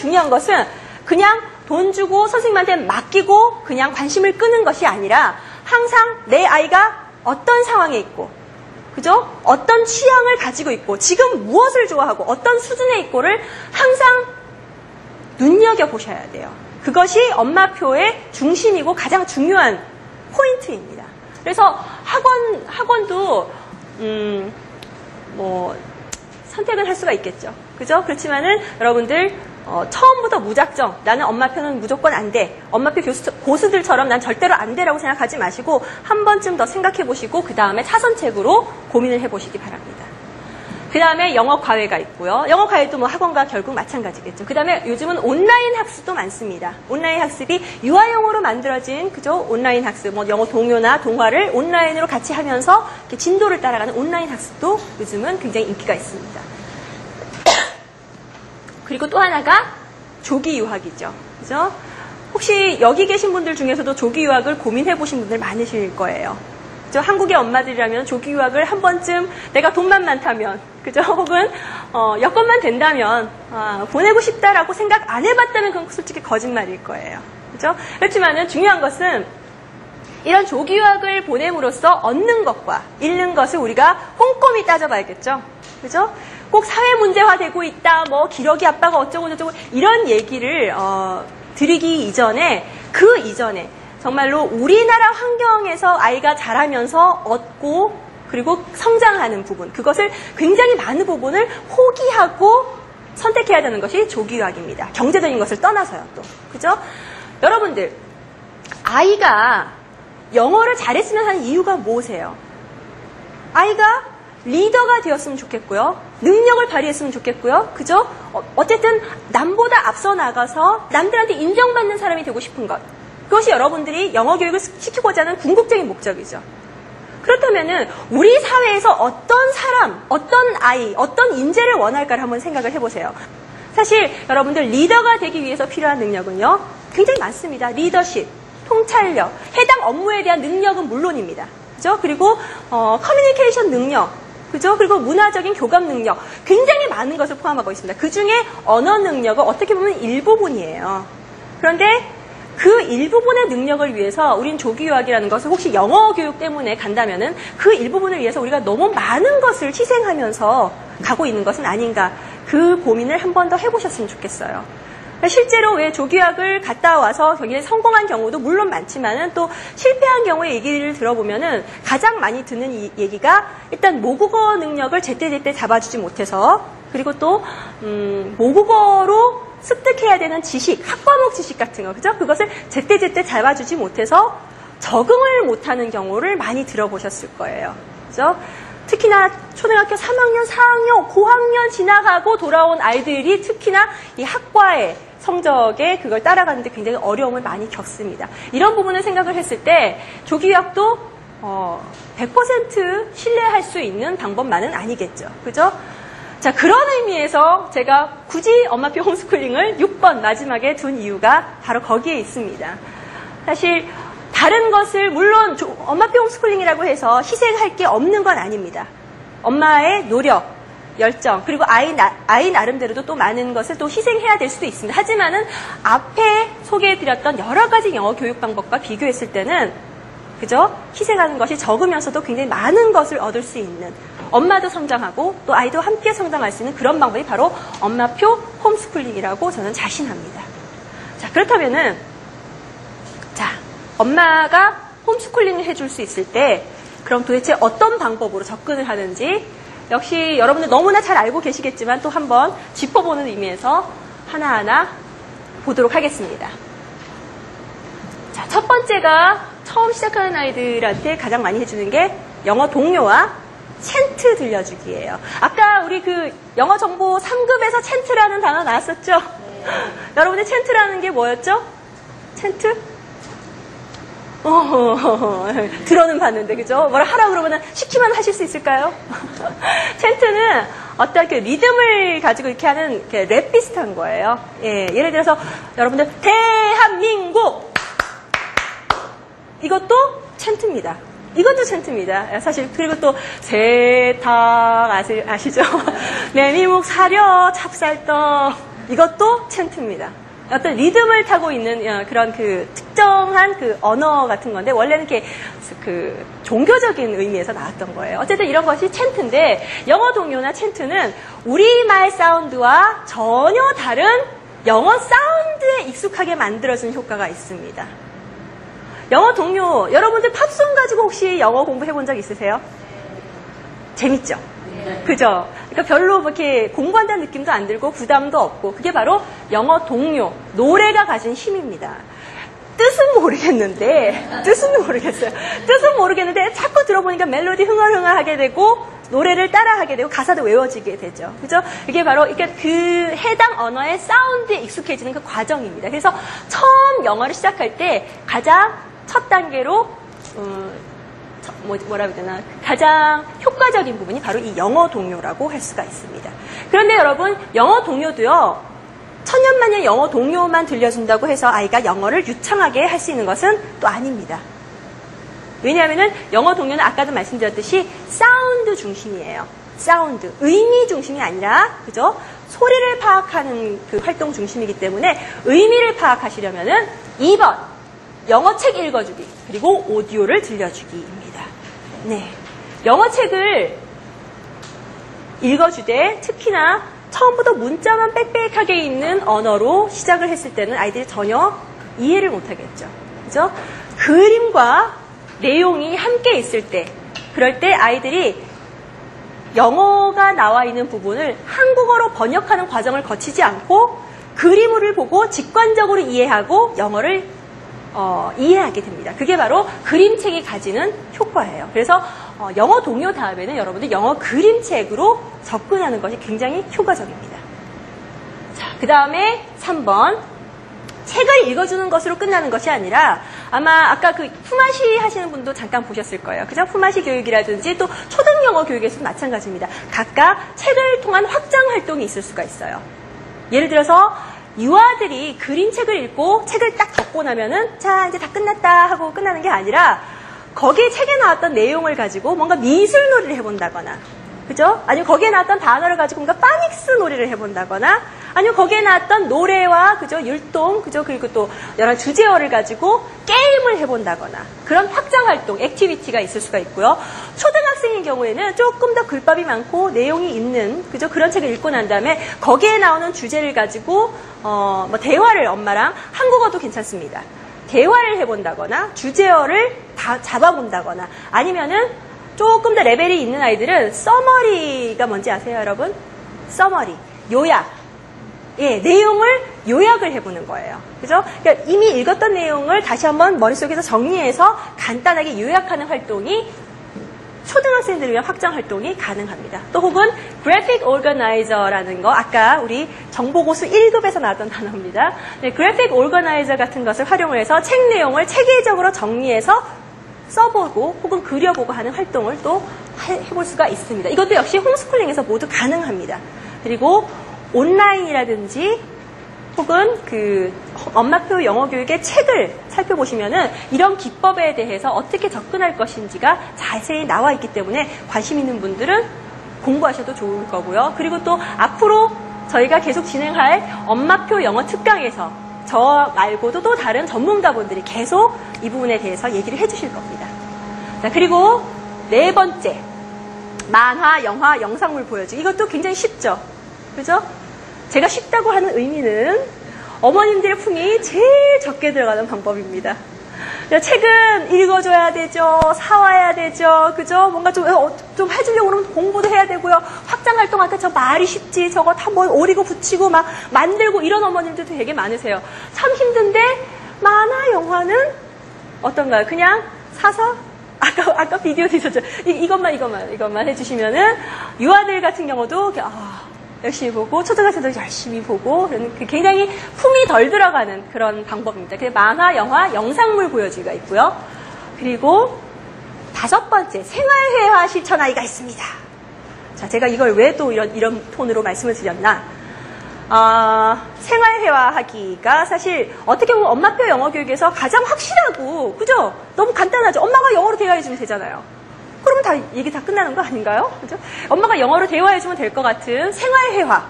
중요한 것은 그냥 돈 주고 선생님한테 맡기고 그냥 관심을 끄는 것이 아니라 항상 내 아이가 어떤 상황에 있고, 그죠? 어떤 취향을 가지고 있고, 지금 무엇을 좋아하고, 어떤 수준에 있고를 항상 눈여겨보셔야 돼요. 그것이 엄마표의 중심이고 가장 중요한 포인트입니다. 그래서 학원도, 선택은 할 수가 있겠죠. 그죠? 그렇지만은 여러분들, 처음부터 무작정 나는 엄마표는 무조건 안 돼. 엄마표 고수들처럼 난 절대로 안 돼라고 생각하지 마시고 한 번쯤 더 생각해 보시고 그 다음에 차선책으로 고민을 해보시기 바랍니다. 그 다음에 영어 과외가 있고요. 영어 과외도 뭐 학원과 결국 마찬가지겠죠. 그 다음에 요즘은 온라인 학습도 많습니다. 온라인 학습이 유아용어로 만들어진 그죠? 온라인 학습, 뭐 영어 동요나 동화를 온라인으로 같이 하면서 이렇게 진도를 따라가는 온라인 학습도 요즘은 굉장히 인기가 있습니다. 그리고 또 하나가 조기 유학이죠. 그죠? 혹시 여기 계신 분들 중에서도 조기 유학을 고민해 보신 분들 많으실 거예요. 그죠? 한국의 엄마들이라면 조기 유학을 한 번쯤 내가 돈만 많다면, 그죠? 혹은 여건만 된다면 보내고 싶다라고 생각 안 해봤다면 그건 솔직히 거짓말일 거예요. 그죠? 그렇지만은 중요한 것은 이런 조기 유학을 보냄으로써 얻는 것과 잃는 것을 우리가 꼼꼼히 따져봐야겠죠. 그죠? 꼭 사회 문제화되고 있다, 뭐 기러기 아빠가 어쩌고 저쩌고 이런 얘기를 드리기 이전에 그 이전에 정말로 우리나라 환경에서 아이가 자라면서 얻고 그리고 성장하는 부분, 그것을 굉장히 많은 부분을 포기하고 선택해야 되는 것이 조기 유학입니다. 경제적인 것을 떠나서요, 또. 그죠? 여러분들, 아이가 영어를 잘했으면 하는 이유가 뭐세요? 아이가 리더가 되었으면 좋겠고요. 능력을 발휘했으면 좋겠고요. 그죠? 어쨌든 남보다 앞서 나가서 남들한테 인정받는 사람이 되고 싶은 것. 그것이 여러분들이 영어 교육을 시키고자 하는 궁극적인 목적이죠. 그렇다면은 우리 사회에서 어떤 사람, 어떤 아이, 어떤 인재를 원할까를 한번 생각을 해보세요. 사실 여러분들 리더가 되기 위해서 필요한 능력은요. 굉장히 많습니다. 리더십, 통찰력, 해당 업무에 대한 능력은 물론입니다. 그죠? 그리고 커뮤니케이션 능력, 그죠? 그리고 문화적인 교감 능력, 굉장히 많은 것을 포함하고 있습니다. 그 중에 언어 능력은 어떻게 보면 일부분이에요. 그런데 그 일부분의 능력을 위해서 우린 조기 유학이라는 것을 혹시 영어 교육 때문에 간다면은 그 일부분을 위해서 우리가 너무 많은 것을 희생하면서 가고 있는 것은 아닌가, 그 고민을 한 번 더 해보셨으면 좋겠어요. 실제로 왜 조기 유학을 갔다 와서 굉장히 성공한 경우도 물론 많지만은 또 실패한 경우의 얘기를 들어보면은 가장 많이 듣는 이 얘기가 일단 모국어 능력을 제때제때 잡아주지 못해서, 그리고 또 모국어로 습득해야 되는 지식, 학과목 지식 같은 거, 그죠? 그것을 제때제때 잡아주지 못해서 적응을 못하는 경우를 많이 들어보셨을 거예요. 그죠? 특히나 초등학교 3학년, 4학년, 고학년 지나가고 돌아온 아이들이 특히나 이 학과의 성적에 그걸 따라가는데 굉장히 어려움을 많이 겪습니다. 이런 부분을 생각을 했을 때 조기 유학도 100% 신뢰할 수 있는 방법만은 아니겠죠. 그죠? 자, 그런 의미에서 제가 굳이 엄마표 홈스쿨링을 6번 마지막에 둔 이유가 바로 거기에 있습니다. 사실 다른 것을 물론 엄마표 홈스쿨링이라고 해서 희생할 게 없는 건 아닙니다. 엄마의 노력, 열정, 그리고 아이 나름대로도 또 많은 것을 또 희생해야 될 수도 있습니다. 하지만은 앞에 소개해드렸던 여러 가지 영어 교육 방법과 비교했을 때는 그죠? 희생하는 것이 적으면서도 굉장히 많은 것을 얻을 수 있는, 엄마도 성장하고 또 아이도 함께 성장할 수 있는 그런 방법이 바로 엄마표 홈스쿨링이라고 저는 자신합니다. 자, 그렇다면은 자, 엄마가 홈스쿨링을 해줄 수 있을 때 그럼 도대체 어떤 방법으로 접근을 하는지 역시 여러분들 너무나 잘 알고 계시겠지만 또 한번 짚어보는 의미에서 하나하나 보도록 하겠습니다. 자, 첫 번째가 처음 시작하는 아이들한테 가장 많이 해주는 게 영어 동요와 챈트 들려주기예요. 아까 우리 그 영어 정보 3급에서 챈트라는 단어 나왔었죠? 네. 여러분들 챈트라는 게 뭐였죠? 챈트? 들어는 봤는데, 그죠? 뭐라 하라 그러면 시키면 하실 수 있을까요? 챈트는 어떤 그 리듬을 가지고 이렇게 하는 이렇게 랩 비슷한 거예요. 예, 예를 들어서 여러분들 대한민국 이것도 챈트입니다. 이것도 챈트입니다. 사실 그리고 또 세탁 아시죠? 메밀묵 사려 찹쌀떡 이것도 챈트입니다. 어떤 리듬을 타고 있는 그런 그 특정한 그 언어 같은 건데 원래는 이렇게 그 종교적인 의미에서 나왔던 거예요. 어쨌든 이런 것이 챈트인데 영어 동요나 챈트는 우리말 사운드와 전혀 다른 영어 사운드에 익숙하게 만들어주는 효과가 있습니다. 영어 동요, 여러분들 팝송 가지고 혹시 영어 공부해본 적 있으세요? 재밌죠? 그죠? 그러니까 별로 이렇게 공부한다는 느낌도 안 들고 부담도 없고 그게 바로 영어 동요, 노래가 가진 힘입니다. 뜻은 모르겠는데 뜻은 모르겠는데 자꾸 들어보니까 멜로디 흥얼흥얼하게 되고 노래를 따라하게 되고 가사도 외워지게 되죠. 그죠? 이게 바로 그 해당 언어의 사운드에 익숙해지는 그 과정입니다. 그래서 처음 영어를 시작할 때 가장 첫 단계로 뭐라 해야 되나 가장 효과적인 부분이 바로 이 영어 동요라고 할 수가 있습니다. 그런데 여러분 영어 동요도요 천년만년 영어 동요만 들려준다고 해서 아이가 영어를 유창하게 할 수 있는 것은 또 아닙니다. 왜냐하면은 영어 동요는 아까도 말씀드렸듯이 사운드 중심이에요. 사운드, 의미 중심이 아니라 그죠? 소리를 파악하는 그 활동 중심이기 때문에 의미를 파악하시려면은 2번 영어 책 읽어주기 그리고 오디오를 들려주기입니다. 네, 영어 책을 읽어주되 특히나 처음부터 문자만 빽빽하게 있는 언어로 시작을 했을 때는 아이들이 전혀 이해를 못하겠죠. 그죠? 그림과 내용이 함께 있을 때, 그럴 때 아이들이 영어가 나와 있는 부분을 한국어로 번역하는 과정을 거치지 않고 그림을 보고 직관적으로 이해하고 영어를 이해하게 됩니다. 그게 바로 그림책이 가지는 효과예요. 그래서 영어 동요 다음에는 여러분들 영어 그림책으로 접근하는 것이 굉장히 효과적입니다. 자, 그 다음에 3번. 책을 읽어주는 것으로 끝나는 것이 아니라 아마 아까 그 품앗이 하시는 분도 잠깐 보셨을 거예요. 그죠? 품앗이 교육이라든지 또 초등영어 교육에서도 마찬가지입니다. 각각 책을 통한 확장 활동이 있을 수가 있어요. 예를 들어서 유아들이 그림책을 읽고 책을 딱 덮고 나면은 자 이제 다 끝났다 하고 끝나는 게 아니라 거기에 책에 나왔던 내용을 가지고 뭔가 미술놀이를 해본다거나 그죠? 아니면 거기에 나왔던 단어를 가지고 뭔가 파닉스 놀이를 해본다거나 아니면 거기에 나왔던 노래와 그죠? 율동 그죠? 그리고 또 여러 주제어를 가지고 게임을 해본다거나 그런 확장 활동, 액티비티가 있을 수가 있고요. 초등학생인 경우에는 조금 더 글밥이 많고 내용이 있는 그죠? 그런 책을 읽고 난 다음에 거기에 나오는 주제를 가지고 뭐 대화를 엄마랑 한국어도 괜찮습니다. 대화를 해본다거나 주제어를 다 잡아본다거나 아니면은 조금 더 레벨이 있는 아이들은 서머리가 뭔지 아세요, 여러분? 서머리, 요약. 예, 내용을 요약을 해보는 거예요. 그죠? 그러니까 이미 읽었던 내용을 다시 한번 머릿속에서 정리해서 간단하게 요약하는 활동이 초등학생들을 위한 확장 활동이 가능합니다. 또 혹은 그래픽 오거나이저라는 거 아까 우리 정보고수 1급에서 나왔던 단어입니다. 네, 그래픽 오거나이저 같은 것을 활용을 해서 책 내용을 체계적으로 정리해서 써보고 혹은 그려보고 하는 활동을 또 해볼 수가 있습니다. 이것도 역시 홈스쿨링에서 모두 가능합니다. 그리고 온라인이라든지 혹은 그 엄마표 영어 교육의 책을 살펴보시면은 이런 기법에 대해서 어떻게 접근할 것인지가 자세히 나와 있기 때문에 관심 있는 분들은 공부하셔도 좋을 거고요. 그리고 또 앞으로 저희가 계속 진행할 엄마표 영어 특강에서 저 말고도 또 다른 전문가분들이 계속 이 부분에 대해서 얘기를 해주실 겁니다. 자, 그리고 네 번째, 만화, 영화, 영상물 보여주기. 이것도 굉장히 쉽죠? 그죠? 제가 쉽다고 하는 의미는 어머님들의 품이 제일 적게 들어가는 방법입니다. 책은 읽어줘야 되죠. 사와야 되죠. 그죠? 뭔가 좀 해주려고 그러면 공부도 해야 되고요. 확장 활동 아까 저 말이 쉽지. 저거 다 뭐 오리고 붙이고 막 만들고 이런 어머님들도 되게 많으세요. 참 힘든데 만화, 영화는 어떤가요? 그냥 사서 아까 비디오도 있었죠. 이것만 해주시면은 유아들 같은 경우도 열심히 보고 초등학생도 열심히 보고 굉장히 품이 덜 들어가는 그런 방법입니다. 그래서 만화, 영화, 영상물 보여주기가 있고요. 그리고 5번째 생활회화 실천아이가 있습니다. 자, 제가 이걸 왜 또 이런 톤으로 말씀을 드렸나? 생활회화하기가 사실 어떻게 보면 엄마표 영어 교육에서 가장 확실하고 그죠? 너무 간단하죠. 엄마가 영어로 대화해주면 되잖아요. 그러면 얘기 다 끝나는 거 아닌가요? 그죠? 엄마가 영어로 대화해주면 될 것 같은 생활회화가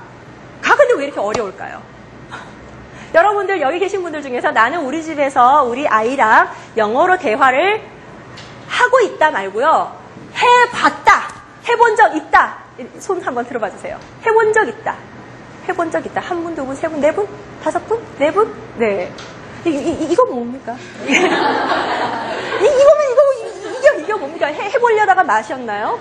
근데 왜 이렇게 어려울까요? 여러분들 여기 계신 분들 중에서 나는 우리 집에서 우리 아이랑 영어로 대화를 하고 있다 말고요. 해봤다. 해본 적 있다. 손 한번 들어봐 주세요. 해본 적 있다. 해본 적 있다. 한 분, 두 분, 세 분, 네 분, 다섯 분, 네 분? 네. 이거 뭡니까? 이게 뭡니까? 해보려다가 마셨나요?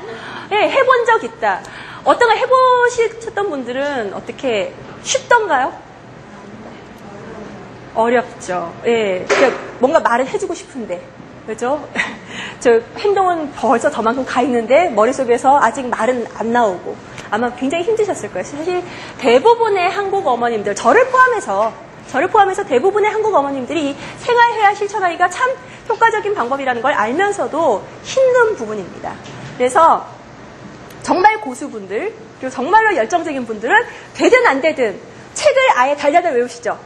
예, 해본 적 있다. 어떤 거 해보셨던 분들은 어떻게 쉽던가요? 어렵죠. 예. 그러니까 뭔가 말을 해주고 싶은데. 그죠? 저 행동은 벌써 저만큼 가 있는데 머릿속에서 아직 말은 안 나오고 아마 굉장히 힘드셨을 거예요. 사실 대부분의 한국 어머님들, 저를 포함해서 대부분의 한국 어머님들이 이 생활해야 실천하기가 참 효과적인 방법이라는 걸 알면서도 힘든 부분입니다. 그래서 정말 고수분들, 그리고 정말로 열정적인 분들은 되든 안 되든 책을 아예 달달달 외우시죠.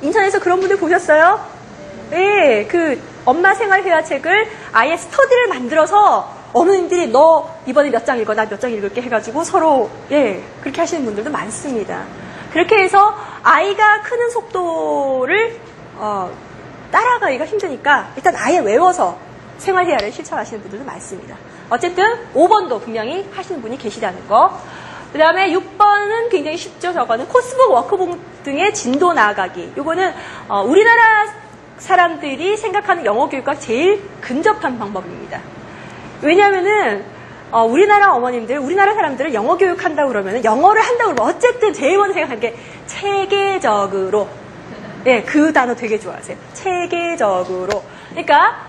인터넷에서 그런 분들 보셨어요? 예, 그 엄마 생활 회화책을 아예 스터디를 만들어서 어머님들이 너 이번에 몇 장 읽어, 나 몇 장 읽을게 해가지고 서로 예 그렇게 하시는 분들도 많습니다. 그렇게 해서 아이가 크는 속도를 따라가기가 힘드니까 일단 아예 외워서 생활 회화를 실천하시는 분들도 많습니다. 어쨌든 5번도 분명히 하시는 분이 계시다는 거. 그 다음에 6번은 굉장히 쉽죠. 저거는 코스북, 워크북 등의 진도 나아가기. 요거는 우리나라 사람들이 생각하는 영어 교육과 제일 근접한 방법입니다. 왜냐하면은 우리나라 어머님들, 우리나라 사람들은 영어 교육한다고 그러면 영어를 한다고 그러면 어쨌든 제일 먼저 생각하는 게 체계적으로. 예, 그 단어 되게 좋아하세요. 체계적으로. 그러니까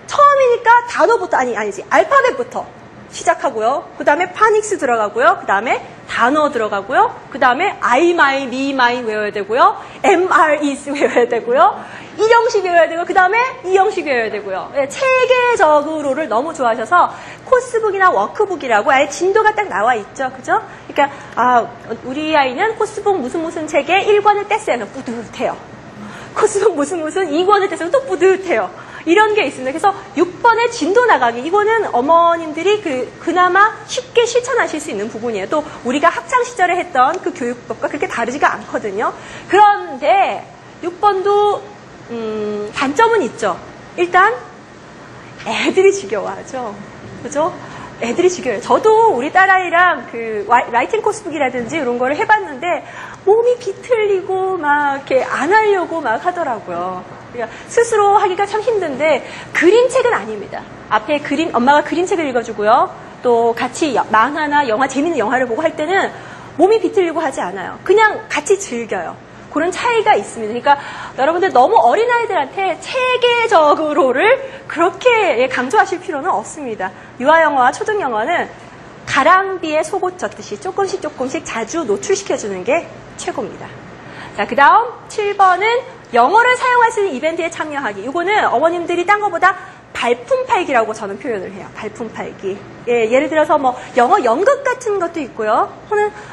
처음이니까 단어부터 아니지 알파벳부터 시작하고요. 그 다음에 파닉스 들어가고요. 그 다음에 단어 들어가고요. 그 다음에 I, my, me, mine 외워야 되고요. am, are, is 외워야 되고요. 이 형식 외워야 되고 그 다음에 이 형식 외워야 되고요. 네, 체계적으로를 너무 좋아하셔서 코스북이나 워크북이라고 아예 진도가 딱 나와 있죠. 그죠? 그러니까 우리 아이는 코스북 무슨 책에 1권을 뗐어요. 뿌듯해요. 코스북 무슨 2권을 뗐으면 또 뿌듯해요. 이런 게 있습니다. 그래서 6번의 진도 나가기. 이거는 어머님들이 그나마 쉽게 실천하실 수 있는 부분이에요. 또 우리가 학창시절에 했던 그 교육법과 그렇게 다르지가 않거든요. 그런데 6번도 단점은 있죠. 일단 애들이 지겨워하죠. 그죠? 애들이 지겨워요. 저도 우리 딸아이랑 그 라이팅 코스북이라든지 이런 거를 해봤는데 몸이 비틀리고 막 이렇게 안 하려고 막 하더라고요. 그러니까 스스로 하기가 참 힘든데 그림책은 아닙니다. 앞에 엄마가 그림책을 읽어주고요. 또 같이 만화나 영화, 재밌는 영화를 보고 할 때는 몸이 비틀리고 하지 않아요. 그냥 같이 즐겨요. 그런 차이가 있습니다. 그러니까 여러분들 너무 어린아이들한테 체계적으로를 그렇게 강조하실 필요는 없습니다. 유아영어와 초등영어는 가랑비에 속옷 젖듯이 조금씩 자주 노출시켜주는 게 최고입니다. 자, 그 다음 7번은 영어를 사용할 수 있는 이벤트에 참여하기. 이거는 어머님들이 딴 거보다 발품 팔기라고 저는 표현을 해요. 발품 팔기. 예, 예를 들어서 뭐 영어 연극 같은 것도 있고요.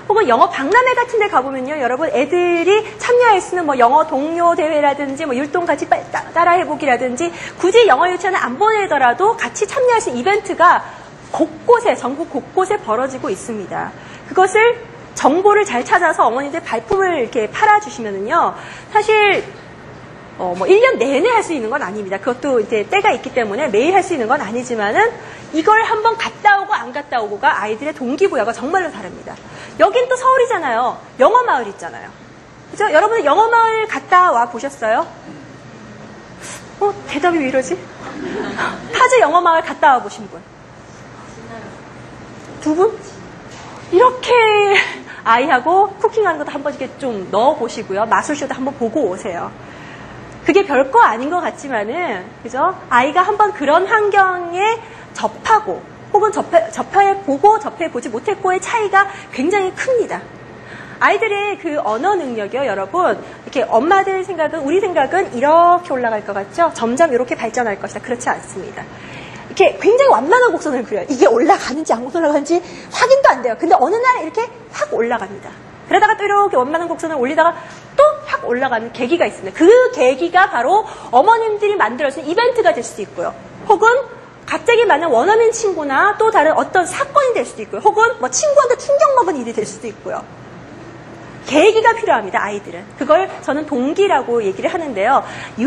혹은 영어 박람회 같은 데 가보면요. 여러분 애들이 참여할 수 있는 뭐 영어 동요 대회라든지 뭐 율동 같이 따라해보기라든지 굳이 영어 유치원을 안 보내더라도 같이 참여할 수 있는 이벤트가 곳곳에, 전국 곳곳에 벌어지고 있습니다. 그것을 정보를 잘 찾아서 어머니들 발품을 이렇게 팔아주시면은요. 사실 뭐 1년 내내 할 수 있는 건 아닙니다. 그것도 이제 때가 있기 때문에 매일 할 수 있는 건 아니지만은 이걸 한번 갔다 오고 안 갔다 오고가 아이들의 동기부여가 정말로 다릅니다. 여긴 또 서울이잖아요. 영어마을 있잖아요. 그죠? 여러분 영어마을 갔다 와 보셨어요? 대답이 왜 이러지? 파주 영어마을 갔다 와 보신 분? 두 분? 이렇게 아이하고 쿠킹하는 것도 한번 이렇게 좀 넣어보시고요. 마술쇼도 한번 보고 오세요. 그게 별거 아닌 것 같지만은, 그죠? 아이가 한번 그런 환경에 접하고, 혹은 접해보고 접해보지 못했고의 차이가 굉장히 큽니다. 아이들의 그 언어 능력이요, 여러분. 이렇게 엄마들 생각은, 우리 생각은 이렇게 올라갈 것 같죠? 점점 이렇게 발전할 것이다. 그렇지 않습니다. 이렇게 굉장히 완만한 곡선을 그려요. 이게 올라가는지 안 올라가는지 확인도 안 돼요. 근데 어느 날 이렇게 확 올라갑니다. 그러다가 또 이렇게 원만한 곡선을 올리다가 또 확 올라가는 계기가 있습니다. 그 계기가 바로 어머님들이 만들어준 이벤트가 될 수도 있고요. 혹은 갑자기 만난 원어민 친구나 또 다른 어떤 사건이 될 수도 있고요. 혹은 뭐 친구한테 충격 먹은 일이 될 수도 있고요. 계기가 필요합니다, 아이들은. 그걸 저는 동기라고 얘기를 하는데요.